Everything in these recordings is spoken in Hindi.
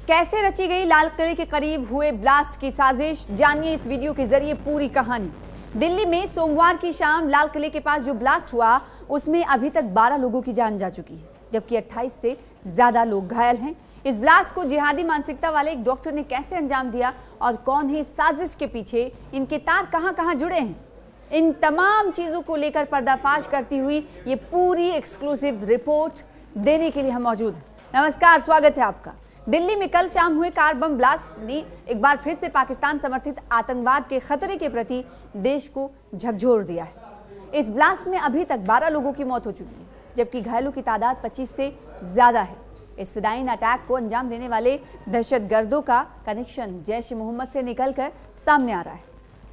कैसे रची गई लाल किले के करीब हुए ब्लास्ट की साजिश, जानिए इस वीडियो के जरिए पूरी कहानी। दिल्ली में सोमवार की शाम लाल किले के पास जो ब्लास्ट हुआ उसमें अभी तक 12 लोगों की जान जा चुकी है, जबकि 28 से ज्यादा लोग घायल हैं। इस ब्लास्ट को जिहादी मानसिकता वाले एक डॉक्टर ने कैसे अंजाम दिया और कौन है इस साजिश के पीछे, इनके तार कहां-कहां जुड़े हैं, इन तमाम चीजों को लेकर पर्दाफाश करती हुई ये पूरी एक्सक्लूसिव रिपोर्ट देने के लिए हम मौजूद हैं। नमस्कार, स्वागत है आपका। दिल्ली में कल शाम हुए कार बम ब्लास्ट ने एक बार फिर से पाकिस्तान समर्थित आतंकवाद के खतरे के प्रति देश को झकझोर दिया है। इस ब्लास्ट में अभी तक 12 लोगों की मौत हो चुकी है, जबकि घायलों की तादाद 25 से ज्यादा है। इस फिदायीन अटैक को अंजाम देने वाले दहशतगर्दों का कनेक्शन जैश ए मोहम्मद से निकलकर सामने आ रहा है।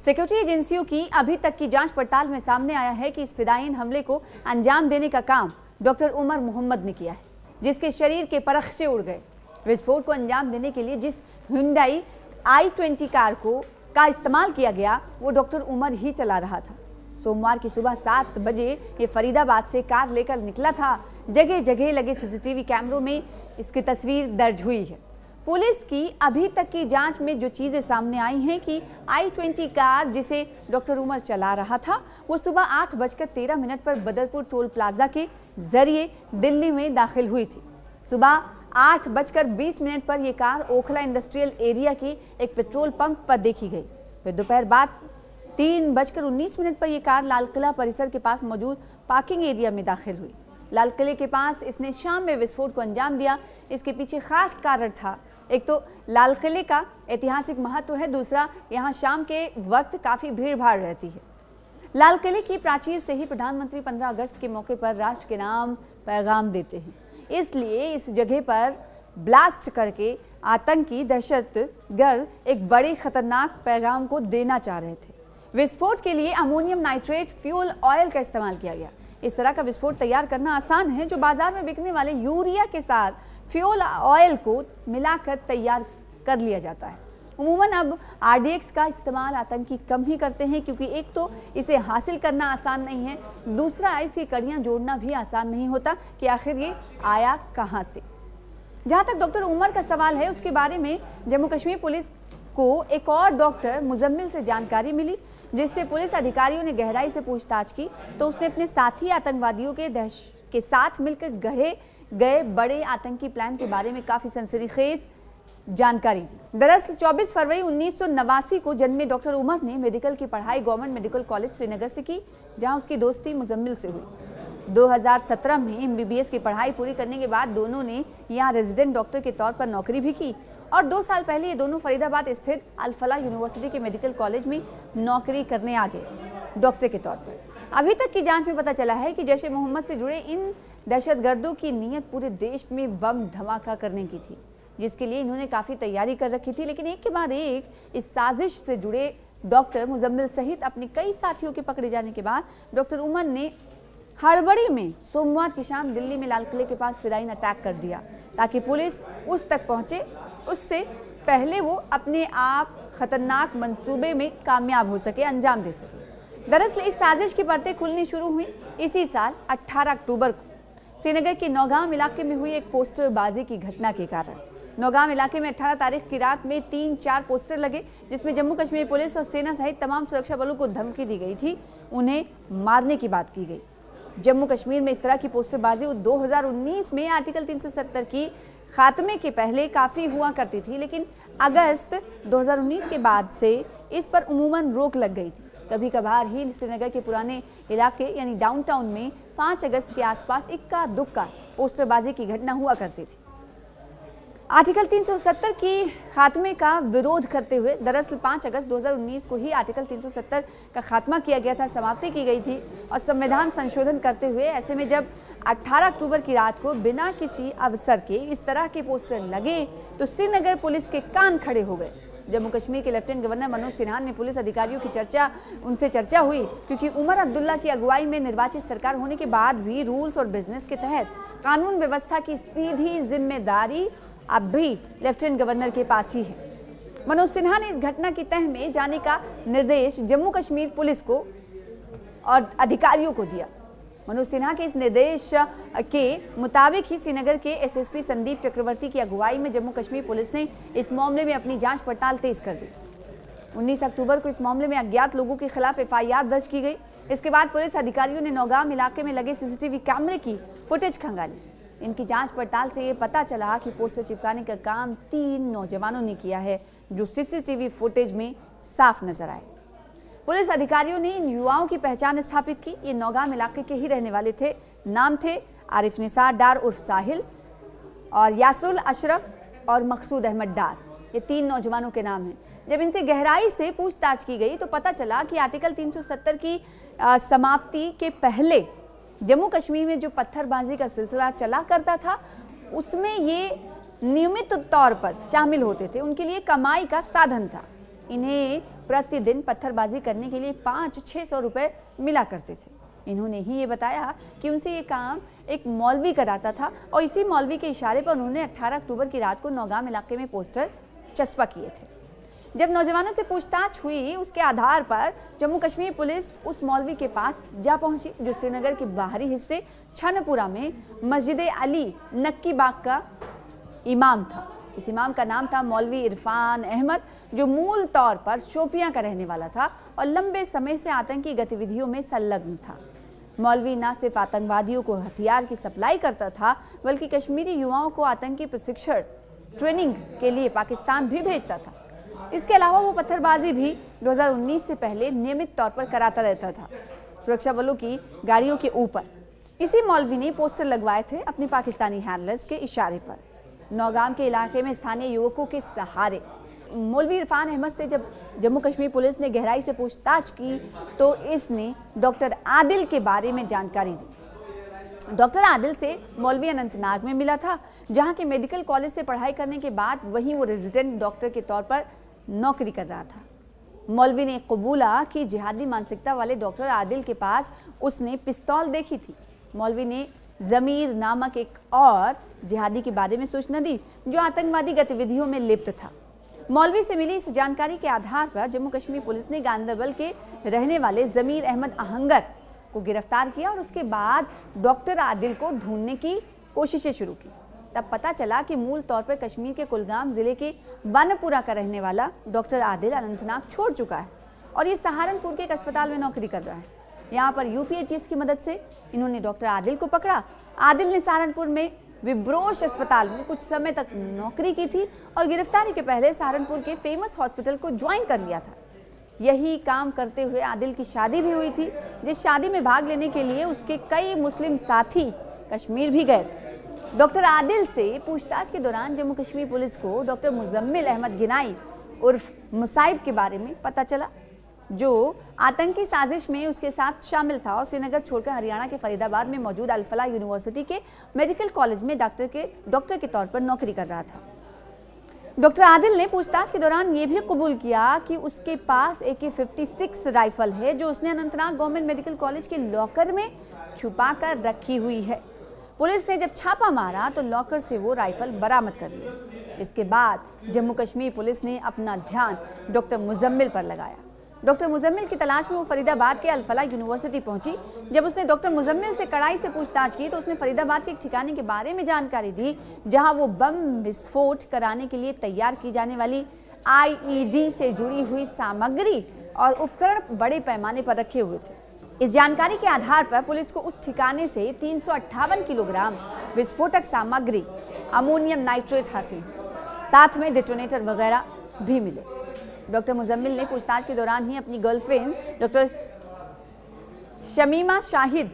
सिक्योरिटी एजेंसियों की अभी तक की जांच पड़ताल में सामने आया है कि इस फिदायीन हमले को अंजाम देने का काम डॉक्टर उमर मोहम्मद ने किया है, जिसके शरीर के परखचे उड़ गए। विस्फोट को अंजाम देने के लिए जिस Hyundai i20 कार का इस्तेमाल किया गया वो डॉक्टर उमर ही चला रहा था। सोमवार की सुबह 7 बजे ये फरीदाबाद से कार लेकर निकला था। जगह जगह लगे सीसीटीवी कैमरों में इसकी तस्वीर दर्ज हुई है। पुलिस की अभी तक की जांच में जो चीजें सामने आई हैं कि i20 कार जिसे डॉक्टर उमर चला रहा था वो सुबह 8:13 पर बदरपुर टोल प्लाजा के जरिए दिल्ली में दाखिल हुई थी। सुबह 8:20 पर यह कार ओखला इंडस्ट्रियल एरिया के एक पेट्रोल पंप पर देखी गई। फिर दोपहर बाद 3:19 पर यह कार लाल किला परिसर के पास मौजूद पार्किंग एरिया में दाखिल हुई। लाल किले के पास इसने शाम में विस्फोट को अंजाम दिया। इसके पीछे खास कारण था। एक तो लाल किले का ऐतिहासिक महत्व है, दूसरा यहाँ शाम के वक्त काफी भीड़ भाड़ रहती है। लाल किले की प्राचीर से ही प्रधानमंत्री 15 अगस्त के मौके पर राष्ट्र के नाम पैगाम देते हैं, इसलिए इस जगह पर ब्लास्ट करके आतंकी दहशतगर्द एक बड़े खतरनाक पैगाम को देना चाह रहे थे। विस्फोट के लिए अमोनियम नाइट्रेट फ्यूल ऑयल का इस्तेमाल किया गया। इस तरह का विस्फोट तैयार करना आसान है, जो बाजार में बिकने वाले यूरिया के साथ फ्यूल ऑयल को मिलाकर तैयार कर लिया जाता है। उमूमन अब RDX का इस्तेमाल आतंकी कम ही करते हैं, क्योंकि एक तो इसे हासिल करना आसान नहीं है, दूसरा इसकी कड़ियां जोड़ना भी आसान नहीं होता कि आखिर ये आया कहां से। जहां तक डॉक्टर उमर का सवाल है, उसके बारे में जम्मू कश्मीर पुलिस को एक और डॉक्टर मुजम्मिल से जानकारी मिली, जिससे पुलिस अधिकारियों ने गहराई से पूछताछ की तो उसने अपने साथी आतंकवादियों के साथ मिलकर गढ़े गए बड़े आतंकी प्लान के बारे में काफी सनसनीखेज जानकारी दी। दरअसल 24 फरवरी 1989 को जन्मे डॉक्टर उमर ने मेडिकल की पढ़ाई गवर्नमेंट मेडिकल कॉलेज श्रीनगर से की, जहां उसकी दोस्ती मुजम्मिल से हुई। 2017 में MBBS की पढ़ाई पूरी करने के बाद दोनों ने यहां रेजिडेंट डॉक्टर के तौर पर नौकरी भी की और 2 साल पहले ये दोनों फरीदाबाद स्थित अल-फलाह यूनिवर्सिटी के मेडिकल कॉलेज में नौकरी करने आ गए डॉक्टर के तौर पर। अभी तक की जांच में पता चला है कि जैश ए मोहम्मद से जुड़े इन दहशतगर्दों की नीयत पूरे देश में बम धमाका करने की थी, जिसके लिए इन्होंने काफ़ी तैयारी कर रखी थी। लेकिन एक के बाद एक इस साजिश से जुड़े डॉक्टर मुजम्मिल सहित अपने कई साथियों के पकड़े जाने के बाद डॉक्टर उमर ने हड़बड़ी में सोमवार की शाम दिल्ली में लाल किले के पास फिदायीन अटैक कर दिया, ताकि पुलिस उस तक पहुंचे उससे पहले वो अपने आप खतरनाक मंसूबे में कामयाब हो सके, अंजाम दे सके। दरअसल इस साजिश की परतें खुलनी शुरू हुई इसी साल 18 अक्टूबर को श्रीनगर के नौगाम इलाके में हुई एक पोस्टरबाजी की घटना के कारण। नौगाम इलाके में 18 तारीख की रात में 3-4 पोस्टर लगे, जिसमें जम्मू कश्मीर पुलिस और सेना सहित तमाम सुरक्षा बलों को धमकी दी गई थी, उन्हें मारने की बात की गई। जम्मू कश्मीर में इस तरह की पोस्टरबाजी 2019 में आर्टिकल 370 की खात्मे के पहले काफ़ी हुआ करती थी, लेकिन अगस्त 2019 के बाद से इस पर उमूमन रोक लग गई थी। कभी कभार ही श्रीनगर के पुराने इलाके यानी डाउनटाउन में 5 अगस्त के आसपास इक्का दुक्का पोस्टरबाजी की घटना हुआ करती थी। आर्टिकल 370 की खात्मे का विरोध करते हुए दरअसल 5 अगस्त 2019 को ही आर्टिकल 370 का खात्मा किया गया था, समाप्ति की गई थी और संविधान संशोधन करते हुए ऐसे में जब 18 अक्टूबर की रात को बिना किसी अवसर के इस तरह के पोस्टर लगे तो श्रीनगर पुलिस के कान खड़े हो गए। जम्मू कश्मीर के लेफ्टिनेंट गवर्नर मनोज सिन्हा ने पुलिस अधिकारियों की उनसे चर्चा हुई, क्योंकि उमर अब्दुल्ला की अगुवाई में निर्वाचित सरकार होने के बाद भी रूल्स और बिजनेस के तहत कानून व्यवस्था की सीधी जिम्मेदारी अब भी लेफ्टिनेंट गवर्नर के पास ही है। मनोज सिन्हा ने इस घटना की तह में जाने का निर्देश जम्मू कश्मीर पुलिस को और अधिकारियों को दिया। मनोज सिन्हा के इस निर्देश के मुताबिक ही श्रीनगर के एसएसपी संदीप चक्रवर्ती की अगुवाई में जम्मू कश्मीर पुलिस ने इस मामले में अपनी जांच पड़ताल तेज कर दी। 19 अक्टूबर को इस मामले में अज्ञात लोगों के खिलाफ एफआईआर दर्ज की गई। इसके बाद पुलिस अधिकारियों ने नौगाम इलाके में लगे सीसीटीवी कैमरे की फुटेज खंगाली। इनकी जांच पड़ताल से ये पता चला कि पोस्टर चिपकाने का काम 3 नौजवानों ने किया है, जो सीसीटीवी फुटेज में साफ नजर आए। पुलिस अधिकारियों ने इन युवाओं की पहचान स्थापित की। ये नौगाम इलाके के ही रहने वाले थे। नाम थे आरिफ निसार डार उर्फ साहिल और यासरुल अशरफ और मकसूद अहमद डार। ये 3 नौजवानों के नाम हैं। जब इनसे गहराई से पूछताछ की गई तो पता चला कि आर्टिकल 370 की समाप्ति के पहले जम्मू कश्मीर में जो पत्थरबाजी का सिलसिला चला करता था, उसमें ये नियमित तौर पर शामिल होते थे। उनके लिए कमाई का साधन था। इन्हें प्रतिदिन पत्थरबाजी करने के लिए 500-600 रुपए मिला करते थे। इन्होंने ही ये बताया कि उनसे ये काम एक मौलवी कराता था और इसी मौलवी के इशारे पर उन्होंने 18 अक्टूबर की रात को नौगाम इलाके में पोस्टर चस्पा किए थे। जब नौजवानों से पूछताछ हुई, उसके आधार पर जम्मू कश्मीर पुलिस उस मौलवी के पास जा पहुंची, जो श्रीनगर के बाहरी हिस्से छनपुरा में मस्जिद अली नक्की बाग का इमाम था। इस इमाम का नाम था मौलवी इरफान अहमद, जो मूल तौर पर शोपियां का रहने वाला था और लंबे समय से आतंकी गतिविधियों में संलग्न था। मौलवी न सिर्फ आतंकवादियों को हथियार की सप्लाई करता था, बल्कि कश्मीरी युवाओं को आतंकी प्रशिक्षण ट्रेनिंग के लिए पाकिस्तान भी भेजता था। इसके अलावा वो पत्थरबाजी भी 2019 से पहले नियमित तौर पर कराता रहता था, सुरक्षा बलों की गाड़ियों के ऊपर। इसी मौलवी ने पोस्टर लगवाए थे अपने पाकिस्तानी हैंडलर्स के इशारे पर। नौगाम के इलाके में स्थानीय युवकों के सहारे मौलवी इरफान अहमद से जब जम्मू कश्मीर पुलिस ने गहराई से पूछताछ की तो इसने डॉक्टर आदिल के बारे में जानकारी दी। डॉक्टर आदिल से मौलवी अनंतनाग में मिला था, जहां के मेडिकल कॉलेज से पढ़ाई करने के बाद वहीं वो रेजिडेंट डॉक्टर के तौर पर नौकरी कर रहा था। मौलवी ने कबूला कि जिहादी मानसिकता वाले डॉक्टर आदिल के पास उसने पिस्तौल देखी थी। मौलवी ने जमीर नामक एक और जिहादी के बारे में सूचना दी, जो आतंकवादी गतिविधियों में लिप्त था। मौलवी से मिली इस जानकारी के आधार पर जम्मू कश्मीर पुलिस ने गांदरबल के रहने वाले जमीर अहमद आहंगर को गिरफ्तार किया और उसके बाद डॉक्टर आदिल को ढूंढने की कोशिशें शुरू की। तब पता चला कि मूल तौर पर कश्मीर के कुलगाम जिले के बनपुरा का रहने वाला डॉक्टर आदिल अनंतनाग छोड़ चुका है और ये सहारनपुर के एक अस्पताल में नौकरी कर रहा है। यहाँ पर यूपीएचएस की मदद से इन्होंने डॉक्टर आदिल को पकड़ा। आदिल ने सहारनपुर में विब्रोश अस्पताल में कुछ समय तक नौकरी की थी और गिरफ्तारी के पहले सहारनपुर के फेमस हॉस्पिटल को ज्वाइन कर लिया था। यही काम करते हुए आदिल की शादी भी हुई थी, जिस शादी में भाग लेने के लिए उसके कई मुस्लिम साथी कश्मीर भी गए थे। डॉक्टर आदिल से पूछताछ के दौरान जम्मू कश्मीर पुलिस को डॉक्टर मुजम्मिल अहमद गिनाई उर्फ मुसाइब के बारे में पता चला, जो आतंकी साजिश में उसके साथ शामिल था और श्रीनगर छोड़कर हरियाणा के फरीदाबाद में मौजूद अल-फलाह यूनिवर्सिटी के मेडिकल कॉलेज में डॉक्टर के तौर पर नौकरी कर रहा था। डॉक्टर आदिल ने पूछताछ के दौरान ये भी कबूल किया कि उसके पास AK-56 राइफल है, जो उसने अनंतनाग गवर्नमेंट मेडिकल कॉलेज के लॉकर में छुपा कर रखी हुई है। पुलिस ने जब छापा मारा तो लॉकर से वो राइफल बरामद कर ली। इसके बाद जम्मू कश्मीर पुलिस ने अपना ध्यान डॉक्टर मुजम्मिल पर लगाया। डॉक्टर मुजम्मिल की तलाश में वो फरीदाबाद के अल-फलाह यूनिवर्सिटी पहुंची। जब उसने डॉक्टर मुजम्मिल से कड़ाई से पूछताछ की तो उसने फरीदाबाद के एक ठिकाने के बारे में जानकारी दी, जहां वो बम विस्फोट कराने के लिए तैयार की जाने वाली IED से जुड़ी हुई सामग्री और उपकरण बड़े पैमाने पर रखे हुए थे। इस जानकारी के आधार पर पुलिस को उस ठिकाने से 358 किलोग्राम विस्फोटक सामग्री अमोनियम नाइट्रेट हासिल, साथ में डेटोनेटर वगैरह भी मिले। डॉक्टर मुजम्मिल ने पूछताछ के दौरान ही अपनी गर्लफ्रेंड डॉक्टर शमीमा शाहिद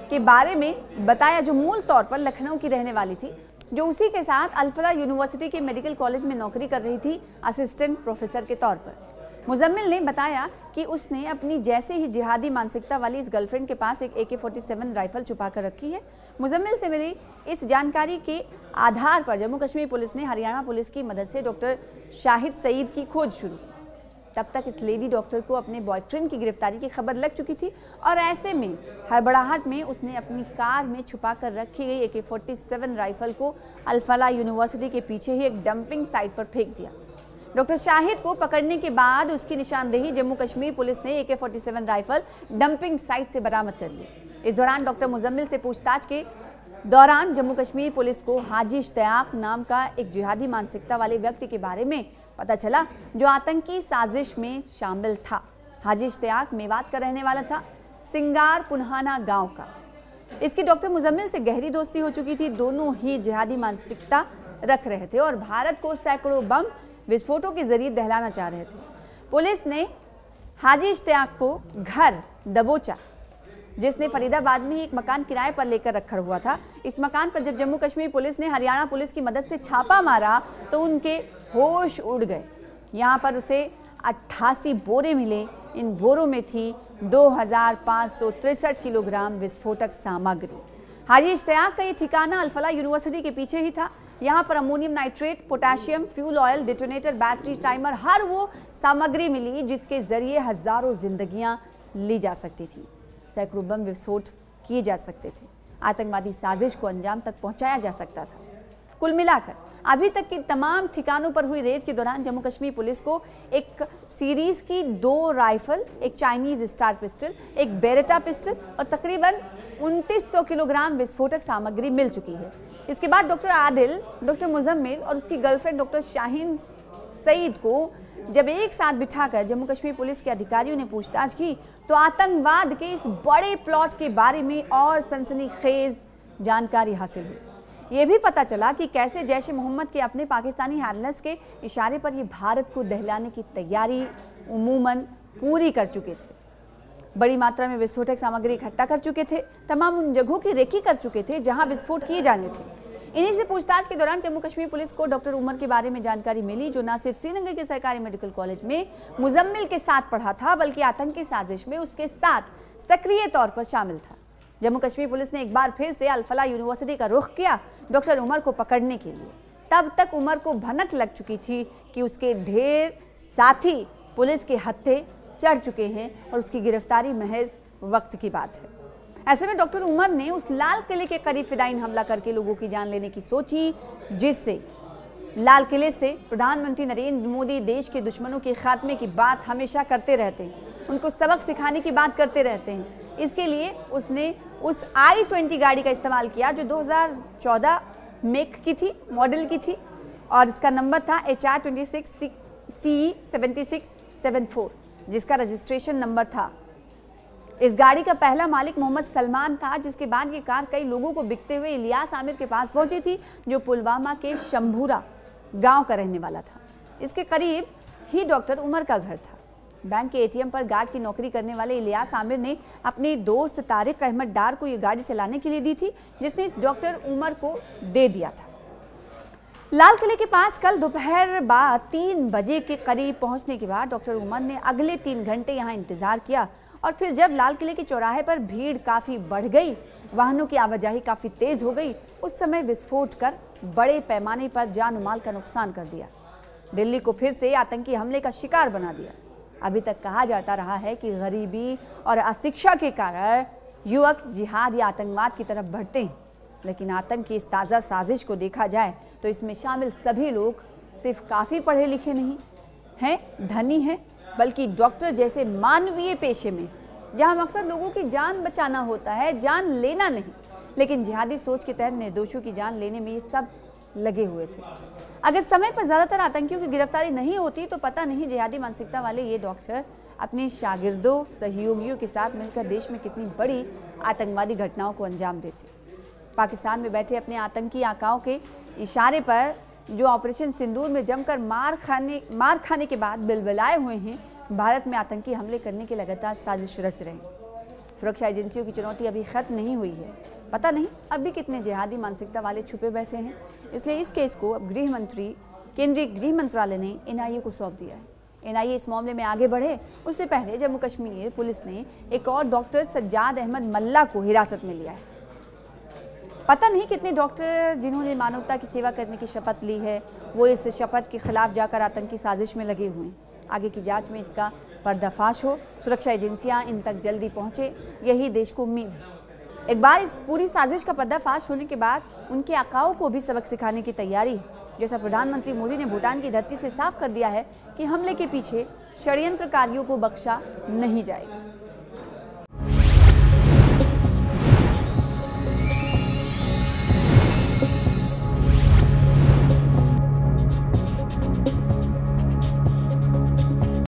के बारे में बताया, जो मूल तौर पर लखनऊ की रहने वाली थी, जो उसी के साथ अल-फलाह यूनिवर्सिटी के मेडिकल कॉलेज में नौकरी कर रही थी असिस्टेंट प्रोफेसर के तौर पर। मुजम्मिल ने बताया कि उसने अपनी जैसे ही जिहादी मानसिकता वाली इस गर्लफ्रेंड के पास एक AK-47 राइफल छुपा कर रखी है। मुजम्मिल से मिली इस जानकारी के आधार पर जम्मू कश्मीर पुलिस ने हरियाणा पुलिस की मदद से डॉक्टर शाहिद सईद की खोज शुरू की। तब तक इस लेडी डॉक्टर को अपने बॉयफ्रेंड की गिरफ्तारी की खबर लग चुकी थी और ऐसे में हड़बड़ाहट में उसने अपनी कार में छुपा कर रखी गई AK-47 राइफल को अल-फलाह यूनिवर्सिटी के पीछे ही एक डंपिंग साइट पर फेंक दिया। डॉक्टर शाहिद को पकड़ने के बाद उसकी निशानदेही जम्मू कश्मीर पुलिस ने AK-47 राइफल डंपिंग साइट से बरामद कर ली। इस दौरान डॉक्टर मुजम्मिल से पूछताछ के दौरान जम्मू कश्मीर पुलिस को हाजी इश्तियाक नाम का एक जिहादी मानसिकता वाले व्यक्ति के बारे में पता चला, जो आतंकी साजिश में शामिल था। हाजी इश्तियाक मेवात का रहने वाला था, सिंगार पुन्हाना गांव का। इसकी डॉक्टर मुजम्मिल से गहरी दोस्ती हो चुकी थी। दोनों ही जिहादी मानसिकता रख रहे थे और भारत को सैकड़ों बम विस्फोटों के जरिए दहलाना चाह रहे थे। पुलिस ने हाजी इश्तियाक को घर दबोचा, जिसने फरीदाबाद में एक मकान किराए पर लेकर रखा हुआ था। इस मकान पर जब जम्मू कश्मीर पुलिस ने हरियाणा पुलिस की मदद से छापा मारा तो उनके होश उड़ गए। यहाँ पर उसे 88 बोरे मिले। इन बोरों में थी 2563 किलोग्राम विस्फोटक सामग्री। हाजी इश्तियाक का ये ठिकाना अल-फलाह यूनिवर्सिटी के पीछे ही था। यहाँ पर ammonium nitrate, potassium, fuel oil, detonator, battery, timer, हर वो सामग्री मिली जिसके जरिए हजारों जिंदगियां ली जा सकती थी, सैकड़ों बम विस्फोट किए जा सकते थे, आतंकवादी साजिश को अंजाम तक पहुंचाया जा सकता था। कुल मिलाकर अभी तक की तमाम ठिकानों पर हुई रेड के दौरान जम्मू कश्मीर पुलिस को एक सीरीज की 2 राइफल, एक चाइनीज स्टार पिस्टल, एक बेरेटा पिस्टल और तकरीबन 2900 किलोग्राम विस्फोटक सामग्री मिल चुकी है। इसके बाद डॉक्टर आदिल, डॉक्टर मुजम्मिल और उसकी गर्लफ्रेंड डॉक्टर शाहीन सईद को जब एक साथ बिठाकर जम्मू कश्मीर पुलिस के अधिकारियों ने पूछताछ की तो आतंकवाद के इस बड़े प्लॉट के बारे में और सनसनीखेज जानकारी हासिल हुई। ये भी पता चला कि कैसे जैश ए मोहम्मद के अपने पाकिस्तानी हैंडलर्स के इशारे पर ये भारत को दहलाने की तैयारी उमूमन पूरी कर चुके थे। बड़ी मात्रा में विस्फोटक सामग्री इकट्ठा कर चुके थे, तमाम उन जगहों की रेकी कर चुके थे जहां विस्फोट किए जाने थे। इन्हीं से पूछताछ के दौरान जम्मू कश्मीर पुलिस को डॉक्टर उमर के बारे में जानकारी मिली, जो न सिर्फ श्रीनगर के सरकारी मेडिकल कॉलेज में मुजम्मिल के साथ पढ़ा था, बल्कि आतंकी साजिश में उसके साथ सक्रिय तौर पर शामिल था। जम्मू कश्मीर पुलिस ने एक बार फिर से अल-फलाह यूनिवर्सिटी का रुख किया डॉक्टर उमर को पकड़ने के लिए। तब तक उमर को भनक लग चुकी थी कि उसके ढेर साथी पुलिस के हत्थे चढ़ चुके हैं और उसकी गिरफ्तारी महज वक्त की बात है। ऐसे में डॉक्टर उमर ने उस लाल किले के करीब फिदायीन हमला करके लोगों की जान लेने की सोची, जिससे लाल किले से प्रधानमंत्री नरेंद्र मोदी देश के दुश्मनों के खात्मे की बात हमेशा करते रहते हैं, उनको सबक सिखाने की बात करते रहते हैं। इसके लिए उसने उस I-20 गाड़ी का इस्तेमाल किया जो 2014 मेक की थी, मॉडल की थी, और इसका नंबर था HR26CE7674, जिसका रजिस्ट्रेशन नंबर था। इस गाड़ी का पहला मालिक मोहम्मद सलमान था, जिसके बाद ये कार कई लोगों को बिकते हुए इलियास आमिर के पास पहुंची थी, जो पुलवामा के शंभूरा गांव का रहने वाला था। इसके करीब ही डॉक्टर उमर का घर था। बैंक के ATM पर गार्ड की नौकरी करने वाले इलियास आमिर ने अपने दोस्त तारिक अहमद डार को ये गाड़ी चलाने के लिए दी थी, जिसने इस डॉक्टर उमर को दे दिया था। लाल किले के पास कल दोपहर बाद 3 बजे के करीब पहुंचने के बाद डॉक्टर उमर ने अगले 3 घंटे यहां इंतजार किया और फिर जब लाल किले के चौराहे पर भीड़ काफ़ी बढ़ गई, वाहनों की आवाजाही काफ़ी तेज़ हो गई, उस समय विस्फोट कर बड़े पैमाने पर जान और माल का नुकसान कर दिया। दिल्ली को फिर से आतंकी हमले का शिकार बना दिया। अभी तक कहा जाता रहा है कि गरीबी और अशिक्षा के कारण युवक जिहाद या आतंकवाद की तरफ बढ़ते हैं, लेकिन आतंक की इस ताज़ा साजिश को देखा जाए तो इसमें शामिल सभी लोग सिर्फ काफ़ी पढ़े लिखे नहीं हैं, धनी हैं, बल्कि डॉक्टर जैसे मानवीय पेशे में, जहां मकसद लोगों की जान बचाना होता है, जान लेना नहीं। लेकिन जिहादी सोच के तहत निर्दोषों की जान लेने में ये सब लगे हुए थे। अगर समय पर ज़्यादातर आतंकियों की गिरफ्तारी नहीं होती तो पता नहीं जिहादी मानसिकता वाले ये डॉक्टर अपने शागिर्दों, सहयोगियों के साथ मिलकर देश में कितनी बड़ी आतंकवादी घटनाओं को अंजाम देते। पाकिस्तान में बैठे अपने आतंकी आकाओं के इशारे पर जो ऑपरेशन सिंदूर में जमकर मार खाने के बाद बिलबिलाए हुए हैं, भारत में आतंकी हमले करने की लगातार साजिश रच रहे हैं। सुरक्षा एजेंसियों की चुनौती अभी खत्म नहीं हुई है। पता नहीं अब भी कितने जिहादी मानसिकता वाले छुपे बैठे हैं। इसलिए इस केस को अब केंद्रीय गृह मंत्रालय ने NIA को सौंप दिया है। NIA इस मामले में आगे बढ़े उससे पहले जम्मू कश्मीर पुलिस ने एक और डॉक्टर सज्जाद अहमद मल्ला को हिरासत में लिया है। पता नहीं कितने डॉक्टर जिन्होंने मानवता की सेवा करने की शपथ ली है, वो इस शपथ के खिलाफ जाकर आतंकी साजिश में लगे हुए हैं। आगे की जांच में इसका पर्दाफाश हो, सुरक्षा एजेंसियां इन तक जल्दी पहुंचे, यही देश को उम्मीद है। एक बार इस पूरी साजिश का पर्दाफाश होने के बाद उनके आकाओं को भी सबक सिखाने की तैयारी है। जैसा प्रधानमंत्री मोदी ने भूटान की धरती से साफ कर दिया है कि हमले के पीछे षड्यंत्रकारियों को बख्शा नहीं जाएगा।